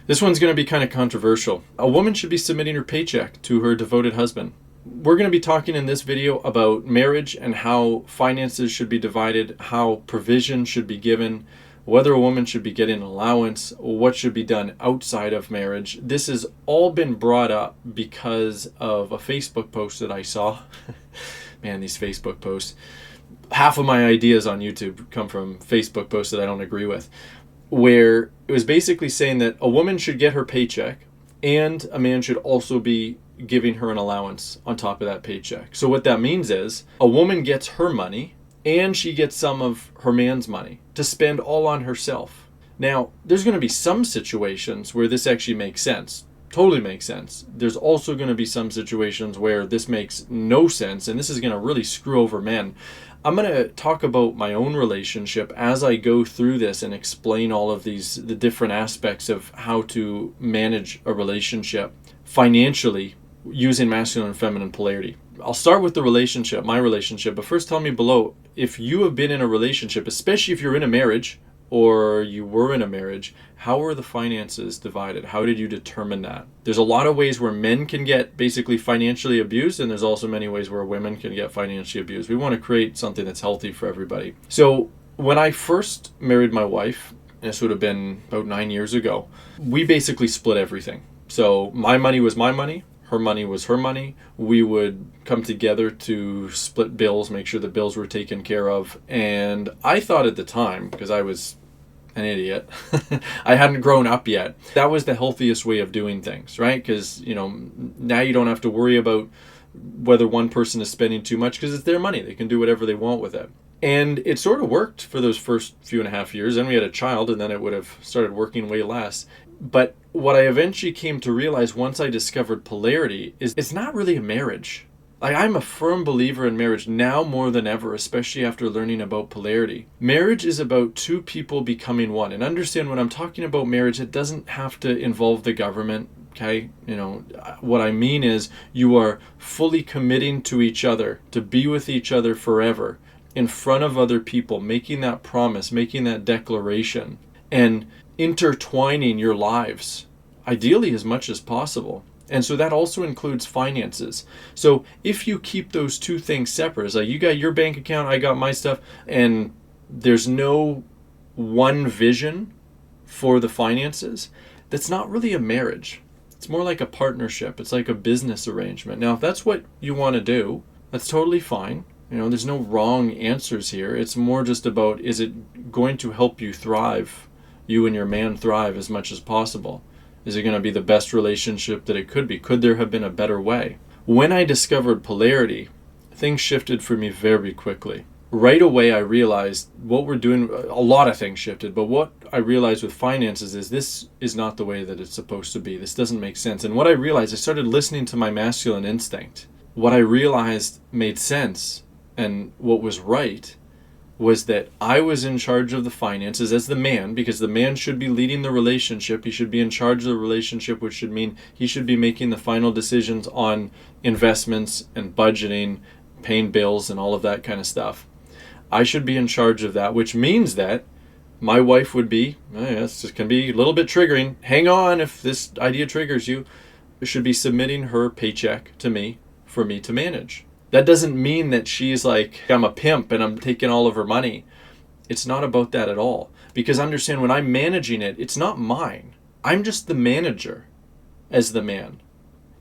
This one's going to be kind of controversial. A woman should be submitting her paycheck to her devoted husband. We're going to be talking in this video about marriage and how finances should be divided, how provision should be given, whether a woman should be getting an allowance, what should be done outside of marriage. This has all been brought up because of a Facebook post that I saw. Man, these Facebook posts. Half of my ideas on YouTube come from Facebook posts that I don't agree with, where it was basically saying that a woman should get her paycheck and a man should also be giving her an allowance on top of that paycheck. So what that means is a woman gets her money and she gets some of her man's money to spend all on herself. Now, there's going to be some situations where this actually makes sense. Totally makes sense. There's also going to be some situations where this makes no sense, and this is going to really screw over men. I'm going to talk about my own relationship as I go through this and explain all of the different aspects of how to manage a relationship financially using masculine and feminine polarity. I'll start with the relationship, my relationship, but first tell me below, if you have been in a relationship, especially if you're in a marriage or you were in a marriage, how are the finances divided? How did you determine that? There's a lot of ways where men can get basically financially abused, and there's also many ways where women can get financially abused. We want to create something that's healthy for everybody. So when I first married my wife, this would have been about 9 years ago, we basically split everything. So my money was my money, her money was her money. We would come together to split bills, make sure the bills were taken care of. And I thought at the time, because I was an idiot, I hadn't grown up yet, that was the healthiest way of doing things, right? Because, now you don't have to worry about whether one person is spending too much because it's their money. They can do whatever they want with it. And it sort of worked for those first 2.5 years. Then we had a child, and then it would have started working way less. But what I eventually came to realize once I discovered polarity is it's not really a marriage. Like, I'm a firm believer in marriage now more than ever, especially after learning about polarity. Marriage is about two people becoming one. And understand, when I'm talking about marriage, it doesn't have to involve the government, okay? What I mean is you are fully committing to each other, to be with each other forever, in front of other people, making that promise, making that declaration, and intertwining your lives, ideally as much as possible. And so that also includes finances. So if you keep those two things separate, it's like you got your bank account, I got my stuff, and there's no one vision for the finances, that's not really a marriage. It's more like a partnership. It's like a business arrangement. Now, if that's what you want to do, that's totally fine. There's no wrong answers here. It's more just about, is it going to help you thrive, you and your man thrive as much as possible? Is it going to be the best relationship that it could be? Could there have been a better way? When I discovered polarity, things shifted for me very quickly. Right away, I realized what we're doing, a lot of things shifted, but what I realized with finances is this is not the way that it's supposed to be. This doesn't make sense. And what I realized, I started listening to my masculine instinct. What I realized made sense and what was right was that I was in charge of the finances as the man, because the man should be leading the relationship. He should be in charge of the relationship, which should mean he should be making the final decisions on investments and budgeting, paying bills, and all of that kind of stuff. I should be in charge of that, which means that my wife would be, this can be a little bit triggering. Hang on if this idea triggers you. Should be submitting her paycheck to me for me to manage. That doesn't mean that she's like, I'm a pimp and I'm taking all of her money. It's not about that at all. Because understand, when I'm managing it, it's not mine. I'm just the manager as the man.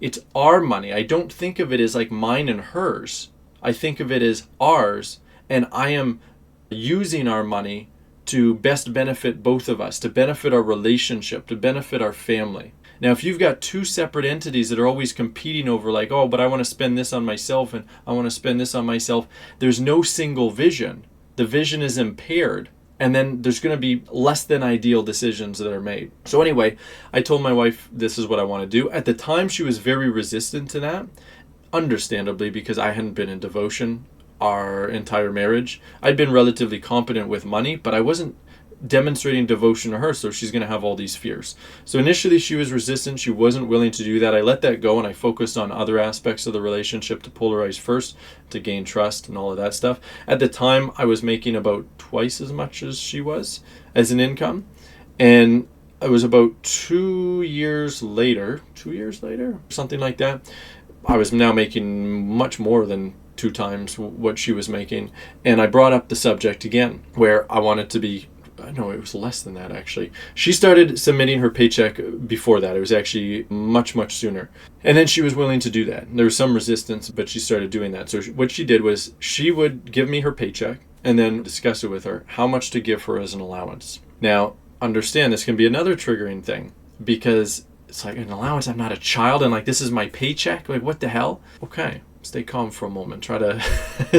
It's our money. I don't think of it as like mine and hers. I think of it as ours, and I am using our money to best benefit both of us, to benefit our relationship, to benefit our family. Now, if you've got two separate entities that are always competing over like, oh, but I want to spend this on myself and I want to spend this on myself, there's no single vision. The vision is impaired, and then there's going to be less than ideal decisions that are made. So anyway, I told my wife this is what I want to do. At the time, she was very resistant to that, understandably, because I hadn't been in devotion our entire marriage. I'd been relatively competent with money, but I wasn't demonstrating devotion to her, so she's going to have all these fears. So initially she was resistant. She wasn't willing to do that. I let that go and I focused on other aspects of the relationship to polarize first, to gain trust and all of that stuff. At the time, I was making about twice as much as she was as an income. And It was about 2 years later, something like that. I was now making much more than 2 times what she was making. And I brought up the subject again, where I wanted to be, no, it was less than that actually. She started submitting her paycheck before that. It was actually much, much sooner. And then she was willing to do that. There was some resistance, but she started doing that. So what she did was she would give me her paycheck and then discuss it with her, how much to give her as an allowance. Now, understand this can be another triggering thing, because it's like, an allowance, I'm not a child, and like, this is my paycheck, like, what the hell? Okay, stay calm for a moment. Try to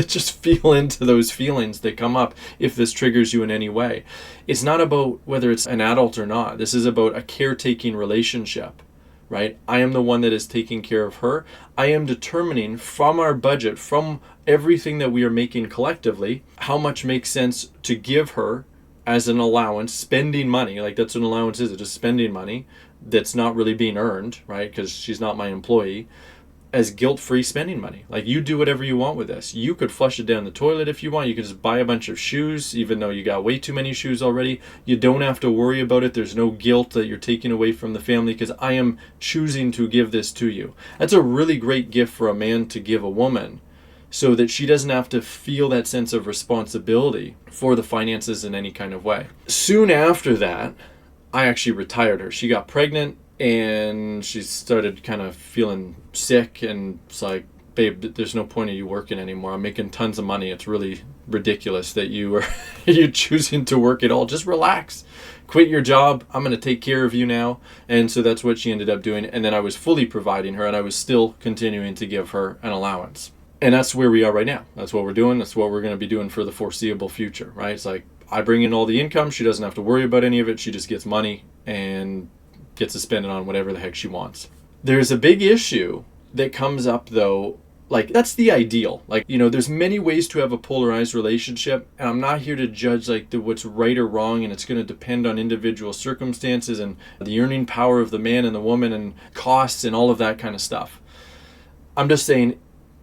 just feel into those feelings that come up if this triggers you in any way. It's not about whether it's an adult or not. This is about a caretaking relationship, right? I am the one that is taking care of her. I am determining from our budget, from everything that we are making collectively, how much makes sense to give her as an allowance, spending money. Like, that's what an allowance is, it's just spending money that's not really being earned, right? Because she's not my employee, as guilt-free spending money. Like, you do whatever you want with this. You could flush it down the toilet if you want. You could just buy a bunch of shoes, even though you got way too many shoes already. You don't have to worry about it. There's no guilt that you're taking away from the family, because I am choosing to give this to you. That's a really great gift for a man to give a woman, so that she doesn't have to feel that sense of responsibility for the finances in any kind of way. Soon after that, I actually retired her. She got pregnant and she started kind of feeling sick, and it's like, babe, there's no point of you working anymore. I'm making tons of money. It's really ridiculous that you're choosing to work at all. Just relax. Quit your job. I'm going to take care of you now. And so that's what she ended up doing. And then I was fully providing her, and I was still continuing to give her an allowance. And that's where we are right now. That's what we're doing. That's what we're going to be doing for the foreseeable future, right? It's like, I bring in all the income. She doesn't have to worry about any of it. She just gets money and gets to spend it on whatever the heck she wants. There's a big issue that comes up, though. Like, that's the ideal. Like, there's many ways to have a polarized relationship, and I'm not here to judge like what's right or wrong, and it's going to depend on individual circumstances and the earning power of the man and the woman and costs and all of that kind of stuff. I'm just saying,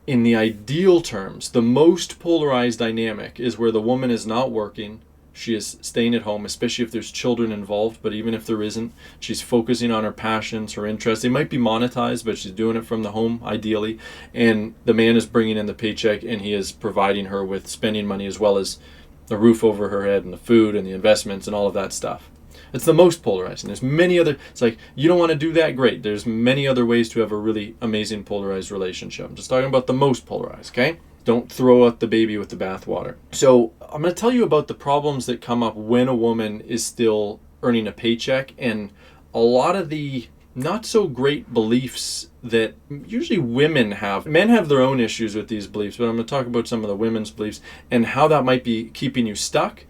in the ideal terms, the most polarized dynamic is where the woman is not working. She is staying at home, especially if there's children involved. But even if there isn't, she's focusing on her passions, her interests. They might be monetized, but she's doing it from the home, ideally. And the man is bringing in the paycheck, and he is providing her with spending money, as well as the roof over her head and the food and the investments and all of that stuff. It's the most polarized. And there's many other, it's like, you don't want to do that? Great. There's many other ways to have a really amazing polarized relationship. I'm just talking about the most polarized, okay? Don't throw out the baby with the bathwater. So I'm going to tell you about the problems that come up when a woman is still earning a paycheck, and a lot of the not so great beliefs that usually women have. Men have their own issues with these beliefs, but I'm going to talk about some of the women's beliefs and how that might be keeping you stuck,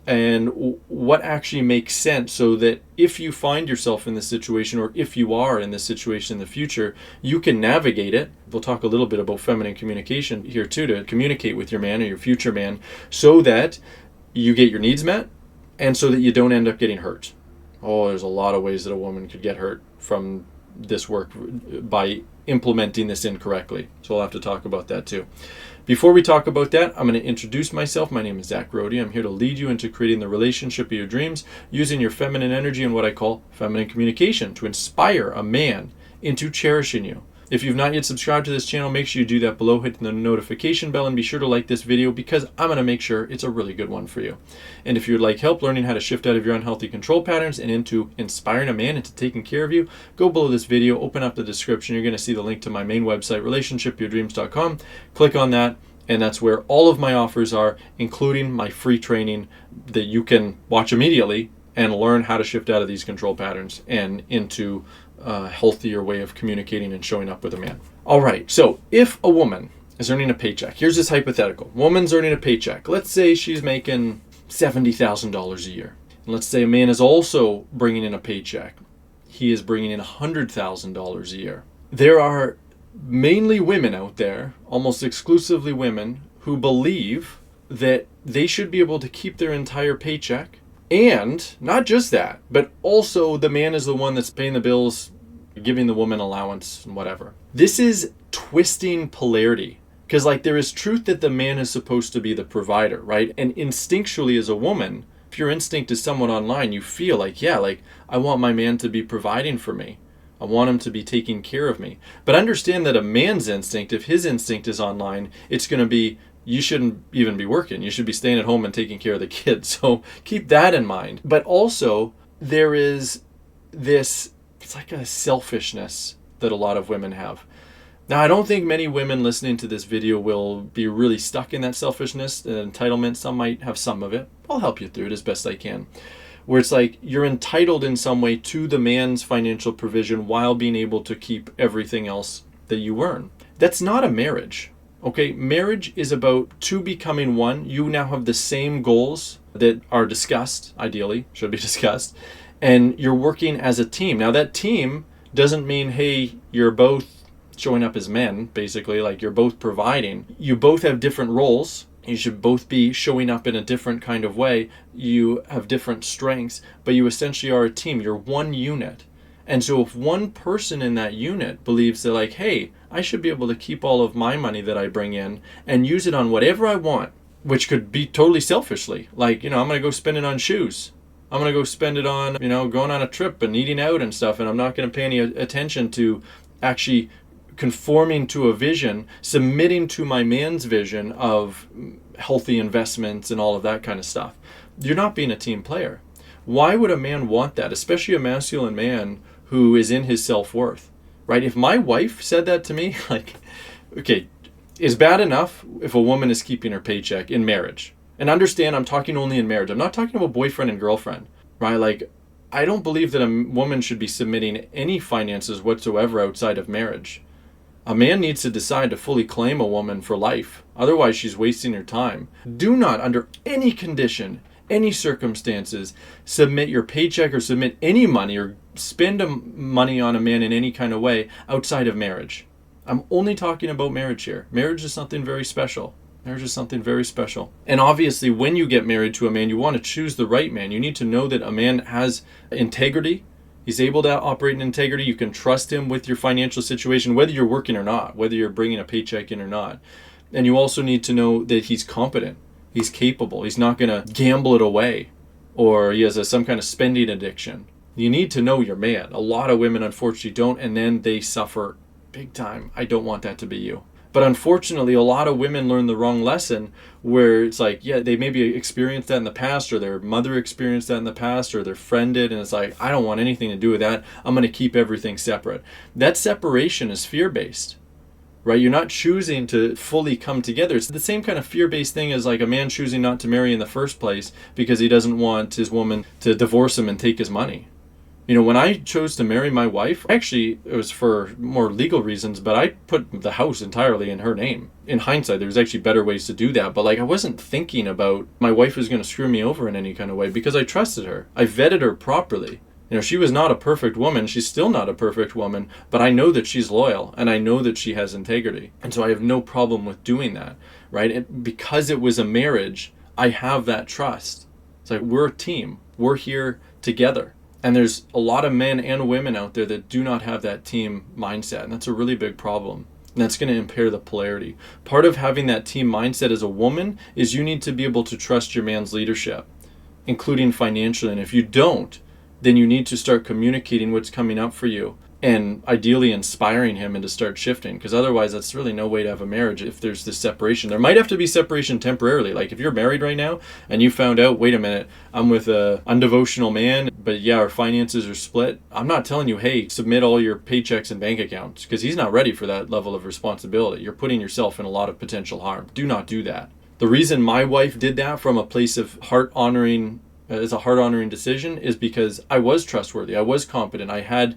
and what actually makes sense, so that if you find yourself in this situation, or if you are in this situation in the future, you can navigate it. We'll talk a little bit about feminine communication here too, to communicate with your man or your future man, so that you get your needs met, and so that you don't end up getting hurt. Oh, there's a lot of ways that a woman could get hurt from this work by implementing this incorrectly. So we'll have to talk about that too. Before we talk about that, I'm going to introduce myself. My name is Zach Rohde. I'm here to lead you into creating the relationship of your dreams using your feminine energy and what I call feminine communication to inspire a man into cherishing you. If you've not yet subscribed to this channel, make sure you do that below, hitting the notification bell, and be sure to like this video, because I'm going to make sure it's a really good one for you. And if you would like help learning how to shift out of your unhealthy control patterns and into inspiring a man into taking care of you, go below this video, open up the description. You're going to see the link to my main website, relationshipyourdreams.com. Click on that, and that's where all of my offers are, including my free training that you can watch immediately and learn how to shift out of these control patterns and into a healthier way of communicating and showing up with a man. All right, so if a woman is earning a paycheck, here's this hypothetical. Woman's earning a paycheck. Let's say she's making $70,000 a year. And let's say a man is also bringing in a paycheck. He is bringing in $100,000 a year. There are mainly women out there, almost exclusively women, who believe that they should be able to keep their entire paycheck. And not just that, but also the man is the one that's paying the bills, giving the woman allowance and whatever. This is twisting polarity, because like, there is truth that the man is supposed to be the provider, right? And instinctually as a woman, If your instinct is somewhat online, you feel like, yeah, like I want my man to be providing for me. I want him to be taking care of me. But understand that a man's instinct, if his instinct is online, it's going to be, you shouldn't even be working. You should be staying at home and taking care of the kids. So keep that in mind. But also, there is this, it's like a selfishness that a lot of women have. Now, I don't think many women listening to this video will be really stuck in that selfishness and entitlement. Some might have some of it. I'll help you through it as best I can. Where it's like you're entitled in some way to the man's financial provision while being able to keep everything else that you earn. That's not a marriage. Okay, marriage is about two becoming one. You now have the same goals that are discussed, ideally, should be discussed, and you're working as a team. Now, that team doesn't mean, hey, you're both showing up as men, basically, like you're both providing. You both have different roles. You should both be showing up in a different kind of way. You have different strengths, but you essentially are a team. You're one unit. And so if one person in that unit believes that like, hey, I should be able to keep all of my money that I bring in and use it on whatever I want, which could be totally selfishly. Like, I'm going to go spend it on shoes. I'm going to go spend it on, going on a trip and eating out and stuff. And I'm not going to pay any attention to actually conforming to a vision, submitting to my man's vision of healthy investments and all of that kind of stuff. You're not being a team player. Why would a man want that, especially a masculine man who is in his self-worth, right? If my wife said that to me, like, okay, it's bad enough if a woman is keeping her paycheck in marriage. And understand, I'm talking only in marriage. I'm not talking about boyfriend and girlfriend, right? Like, I don't believe that a woman should be submitting any finances whatsoever outside of marriage. A man needs to decide to fully claim a woman for life. Otherwise, she's wasting her time. Do not, under any condition, any circumstances, submit your paycheck or submit any money or spend money on a man in any kind of way outside of marriage. I'm only talking about marriage here. Marriage is something very special. Marriage is something very special. And obviously, when you get married to a man, you want to choose the right man. You need to know that a man has integrity. He's able to operate in integrity. You can trust him with your financial situation, whether you're working or not, whether you're bringing a paycheck in or not. And you also need to know that he's competent. He's capable. He's not going to gamble it away, or he has some kind of spending addiction. You need to know your man. A lot of women, unfortunately, don't, and then they suffer big time. I don't want that to be you. But unfortunately, a lot of women learn the wrong lesson where it's like, yeah, they maybe experienced that in the past, or their mother experienced that in the past, or their friend did, and it's like, I don't want anything to do with that. I'm going to keep everything separate. That separation is fear-based, right? You're not choosing to fully come together. It's the same kind of fear-based thing as like a man choosing not to marry in the first place because he doesn't want his woman to divorce him and take his money. When I chose to marry my wife, actually, it was for more legal reasons, but I put the house entirely in her name. In hindsight, there's actually better ways to do that, but like I wasn't thinking about my wife was going to screw me over in any kind of way because I trusted her. I vetted her properly. She was not a perfect woman. She's still not a perfect woman, but I know that she's loyal and I know that she has integrity. And so I have no problem with doing that, right? And because it was a marriage, I have that trust. It's like, we're a team. We're here together. And there's a lot of men and women out there that do not have that team mindset. And that's a really big problem. And that's going to impair the polarity. Part of having that team mindset as a woman is you need to be able to trust your man's leadership, including financially. And if you don't, then you need to start communicating what's coming up for you and ideally inspiring him and to start shifting, because otherwise that's really no way to have a marriage if there's this separation. There might have to be separation temporarily. Like if you're married right now and you found out, wait a minute, I'm with a undevotional man, but yeah, our finances are split. I'm not telling you, hey, submit all your paychecks and bank accounts, because he's not ready for that level of responsibility. You're putting yourself in a lot of potential harm. Do not do that. The reason my wife did that from a place of heart-honoring, as a heart-honoring decision, is because I was trustworthy. I was competent. I had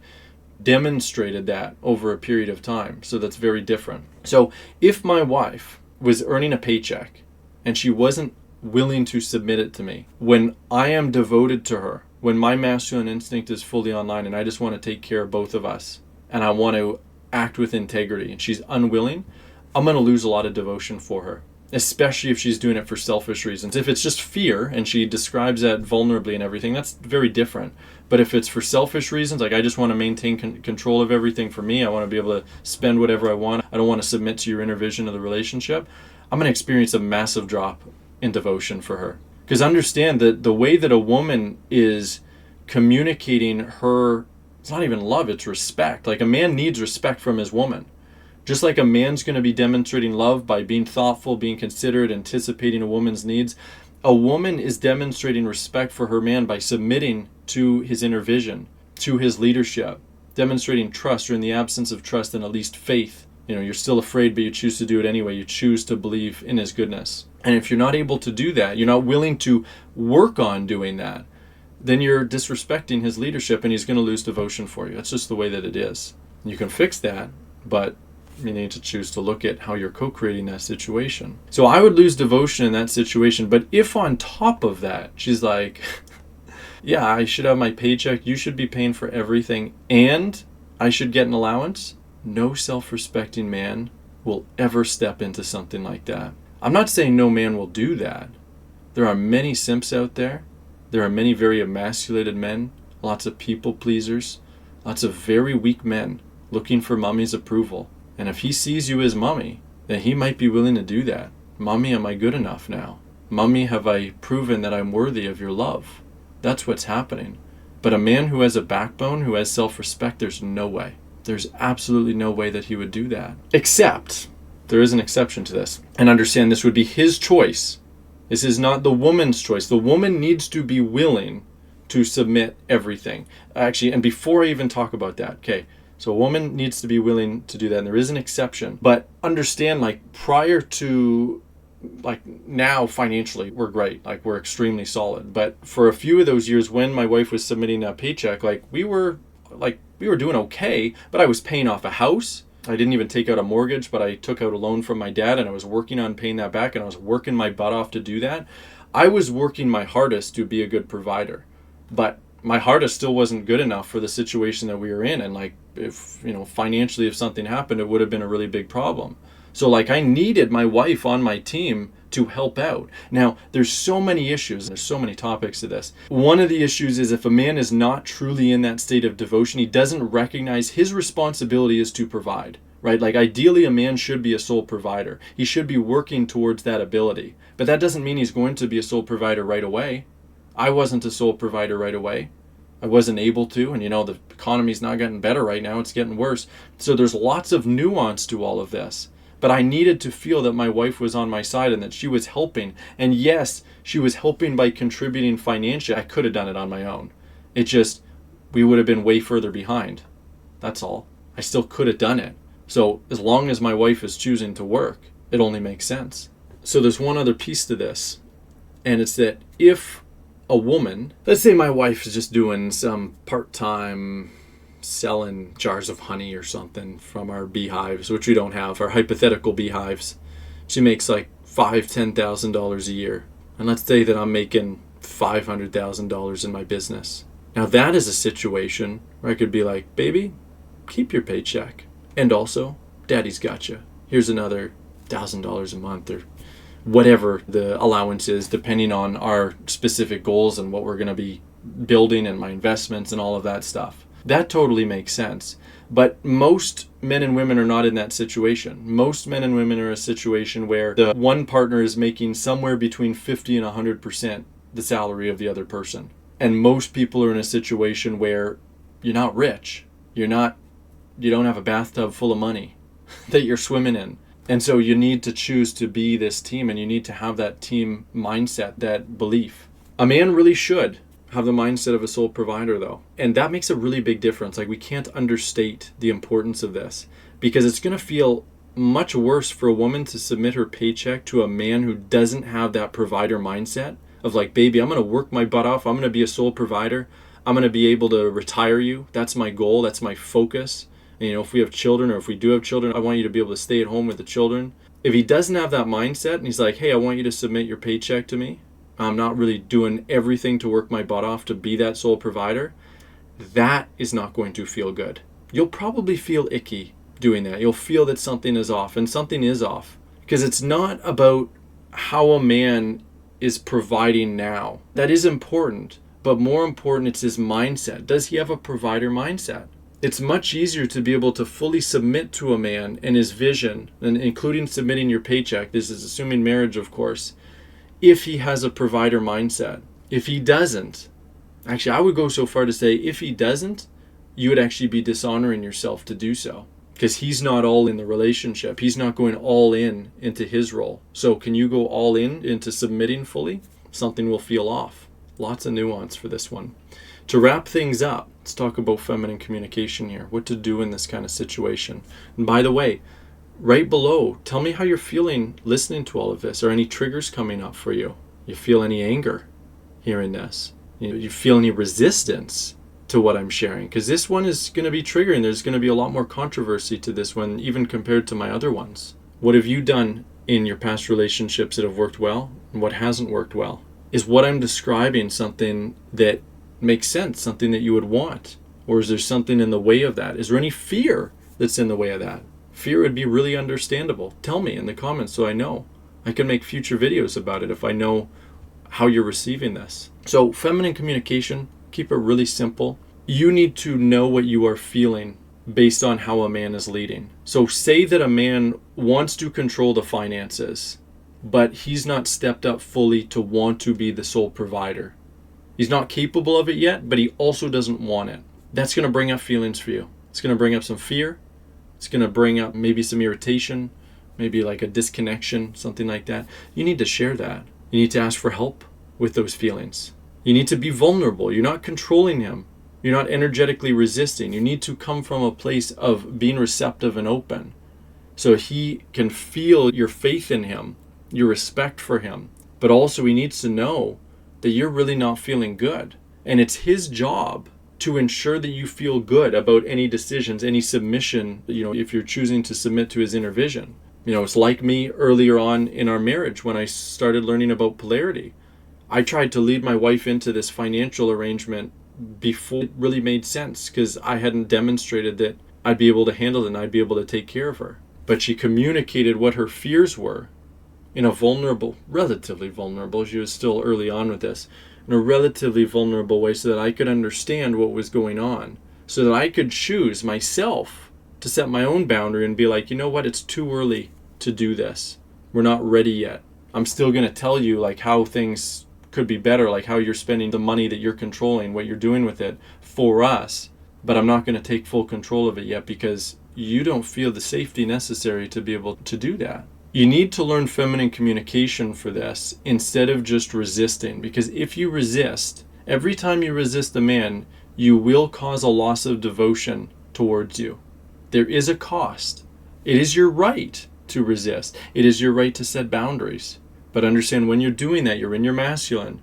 demonstrated that over a period of time. So that's very different. So if my wife was earning a paycheck and she wasn't willing to submit it to me, when I am devoted to her, when my masculine instinct is fully online and I just want to take care of both of us and I want to act with integrity, and she's unwilling, I'm going to lose a lot of devotion for her, especially if she's doing it for selfish reasons. If it's just fear and she describes that vulnerably and everything, that's very different. But if it's for selfish reasons, like I just want to maintain control of everything for me, I want to be able to spend whatever I want, I don't want to submit to your inner vision of the relationship, I'm going to experience a massive drop in devotion for her. Because understand that the way that a woman is communicating her, it's not even love, it's respect. Like a man needs respect from his woman. Just like a man's going to be demonstrating love by being thoughtful, being considerate, anticipating a woman's needs, a woman is demonstrating respect for her man by submitting to his inner vision, to his leadership, demonstrating trust, or in the absence of trust, then at least faith. You're still afraid, but you choose to do it anyway. You choose to believe in his goodness. And if you're not able to do that, you're not willing to work on doing that, then you're disrespecting his leadership and he's going to lose devotion for you. That's just the way that it is. You can fix that, but you need to choose to look at how you're co-creating that situation. So I would lose devotion in that situation. But if on top of that, she's like, yeah, I should have my paycheck, you should be paying for everything, and I should get an allowance, no self-respecting man will ever step into something like that. I'm not saying no man will do that. There are many simps out there. There are many very emasculated men, lots of people pleasers, lots of very weak men looking for mommy's approval. And if he sees you as mommy, then he might be willing to do that. Mommy, am I good enough now? Mommy, have I proven that I'm worthy of your love? That's what's happening. But a man who has a backbone, who has self-respect, there's no way. There's absolutely no way that he would do that. Except, there is an exception to this. And understand this would be his choice. This is not the woman's choice. The woman needs to be willing to submit everything. Actually, and before I even talk about that, okay, so a woman needs to be willing to do that, and there is an exception. But understand, like, prior to, like, now financially, we're great. Like, we're extremely solid. But for a few of those years when my wife was submitting a paycheck, we were doing okay, but I was paying off a house. I didn't even take out a mortgage, but I took out a loan from my dad, and I was working on paying that back, and I was working my butt off to do that. I was working my hardest to be a good provider. But my hardest still wasn't good enough for the situation that we were in. And if, financially, if something happened, it would have been a really big problem. So I needed my wife on my team to help out. Now, there's so many issues. There's so many topics to this. One of the issues is if a man is not truly in that state of devotion, he doesn't recognize his responsibility is to provide, right? Ideally, a man should be a sole provider. He should be working towards that ability. But that doesn't mean he's going to be a sole provider right away. I wasn't a sole provider right away. I wasn't able to, and the economy's not getting better right now, it's getting worse. So there's lots of nuance to all of this. But I needed to feel that my wife was on my side and that she was helping. And yes, she was helping by contributing financially. I could have done it on my own. It just, we would have been way further behind. That's all. I still could have done it. So as long as my wife is choosing to work, it only makes sense. So there's one other piece to this. And it's that if a woman, let's say my wife is just doing some part-time selling jars of honey or something from our beehives, which we don't have, our hypothetical beehives. She makes $5,000-$10,000 a year. And let's say that I'm making $500,000 in my business. Now that is a situation where I could be like, baby, keep your paycheck. And also, daddy's got you. Here's another $1,000 a month or whatever the allowance is, depending on our specific goals and what we're going to be building and my investments and all of that stuff. That totally makes sense. But most men and women are not in that situation. Most men and women are in a situation where the one partner is making somewhere between 50 and 100% the salary of the other person. And most people are in a situation where you're not rich. You don't have a bathtub full of money that you're swimming in. And so you need to choose to be this team, and you need to have that team mindset, that belief. A man really should have the mindset of a sole provider, though. And that makes a really big difference. We can't understate the importance of this, because it's going to feel much worse for a woman to submit her paycheck to a man who doesn't have that provider mindset of baby, I'm going to work my butt off. I'm going to be a sole provider. I'm going to be able to retire you. That's my goal. That's my focus. And, if we have children, or if we do have children, I want you to be able to stay at home with the children. If he doesn't have that mindset and he's like, hey, I want you to submit your paycheck to me, I'm not really doing everything to work my butt off to be that sole provider, that is not going to feel good. You'll probably feel icky doing that. You'll feel that something is off, and something is off. Because it's not about how a man is providing now. That is important, but more important, it's his mindset. Does he have a provider mindset? It's much easier to be able to fully submit to a man and his vision, and including submitting your paycheck. This is assuming marriage, of course. if he has a provider mindset. If he doesn't, actually, I would go so far to say if he doesn't, you would actually be dishonoring yourself to do so, because he's not all in the relationship. He's not going all in into his role. So can you go all in into submitting fully? Something will feel off. Lots of nuance for this one. To wrap things up, let's talk about feminine communication here. What to do in this kind of situation. And by the way, right below, tell me how you're feeling listening to all of this. Are any triggers coming up for you? You feel any anger hearing this? You feel any resistance to what I'm sharing? Because this one is going to be triggering. There's going to be a lot more controversy to this one, even compared to my other ones. What have you done in your past relationships that have worked well, and what hasn't worked well? Is what I'm describing something that makes sense, something that you would want? Or is there something in the way of that? Is there any fear that's in the way of that? Fear would be really understandable. Tell me in the comments so I know. I can make future videos about it if I know how you're receiving this. So feminine communication, keep it really simple. You need to know what you are feeling based on how a man is leading. So say that a man wants to control the finances, but he's not stepped up fully to want to be the sole provider. He's not capable of it yet, but he also doesn't want it. That's going to bring up feelings for you. It's going to bring up some fear. It's going to bring up maybe some irritation, maybe like a disconnection, something like that. You need to share that. You need to ask for help with those feelings. You need to be vulnerable. You're not controlling him. You're not energetically resisting. You need to come from a place of being receptive and open, so he can feel your faith in him, your respect for him. But also he needs to know that you're really not feeling good. And it's his job to ensure that you feel good about any decisions, any submission, if you're choosing to submit to his inner vision. It's like me earlier on in our marriage when I started learning about polarity. I tried to lead my wife into this financial arrangement before it really made sense, because I hadn't demonstrated that I'd be able to handle it and I'd be able to take care of her. But she communicated what her fears were in a relatively vulnerable, she was still early on with this, in a relatively vulnerable way, so that I could understand what was going on, so that I could choose myself to set my own boundary and be like, you know what, it's too early to do this. We're not ready yet. I'm still going to tell you like how things could be better, like how you're spending the money that you're controlling, what you're doing with it for us, but I'm not going to take full control of it yet because you don't feel the safety necessary to be able to do that. You need to learn feminine communication for this instead of just resisting, because if you resist, every time you resist a man, you will cause a loss of devotion towards you. There is a cost. It is your right to resist. It is your right to set boundaries. But understand, when you're doing that, you're in your masculine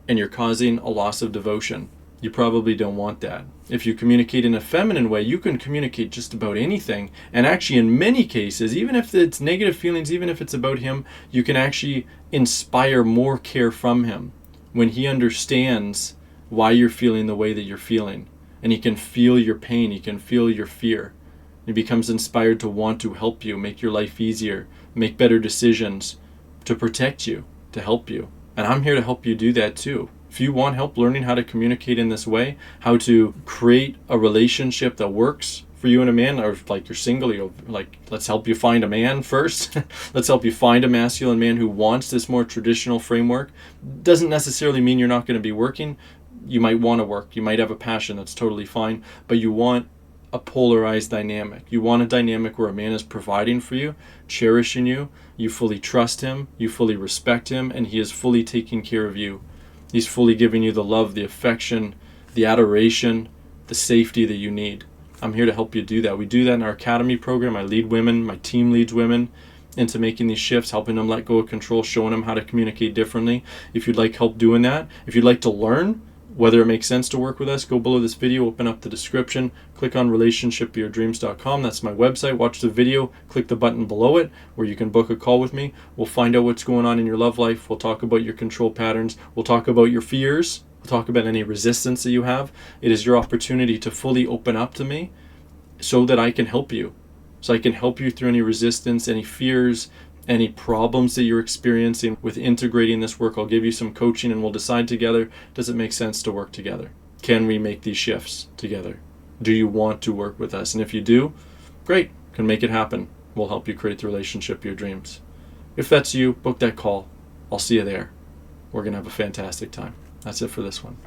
and you're causing a loss of devotion. You probably don't want that. If you communicate in a feminine way, you can communicate just about anything. And actually, in many cases, even if it's negative feelings, even if it's about him, you can actually inspire more care from him when he understands why you're feeling the way that you're feeling. And he can feel your pain. He can feel your fear. He becomes inspired to want to help you, make your life easier, make better decisions, to protect you, to help you. And I'm here to help you do that too. If you want help learning how to communicate in this way, how to create a relationship that works for you and a man, or like you're single, let's help you find a man first. Let's help you find a masculine man who wants this more traditional framework. Doesn't necessarily mean you're not going to be working. You might want to work. You might have a passion. That's totally fine. But you want a polarized dynamic. You want a dynamic where a man is providing for you, cherishing you, you fully trust him, you fully respect him, and he is fully taking care of you. He's fully giving you the love, the affection, the adoration, the safety that you need. I'm here to help you do that. We do that in our academy program. I lead women, my team leads women into making these shifts, helping them let go of control, showing them how to communicate differently. If you'd like help doing that, if you'd like to learn whether it makes sense to work with us, go below this video, open up the description, click on relationshipyourdreams.com. That's my website. Watch the video, click the button below it where you can book a call with me. We'll find out what's going on in your love life. We'll talk about your control patterns. We'll talk about your fears. We'll talk about any resistance that you have. It is your opportunity to fully open up to me so that I can help you. So I can help you through any resistance, any fears, any problems that you're experiencing with integrating this work. I'll give you some coaching and we'll decide together, does it make sense to work together? Can we make these shifts together? Do you want to work with us? And if you do, great, can make it happen. We'll help you create the relationship of your dreams. If that's you, book that call. I'll see you there. we're going to have a fantastic time. That's it for this one.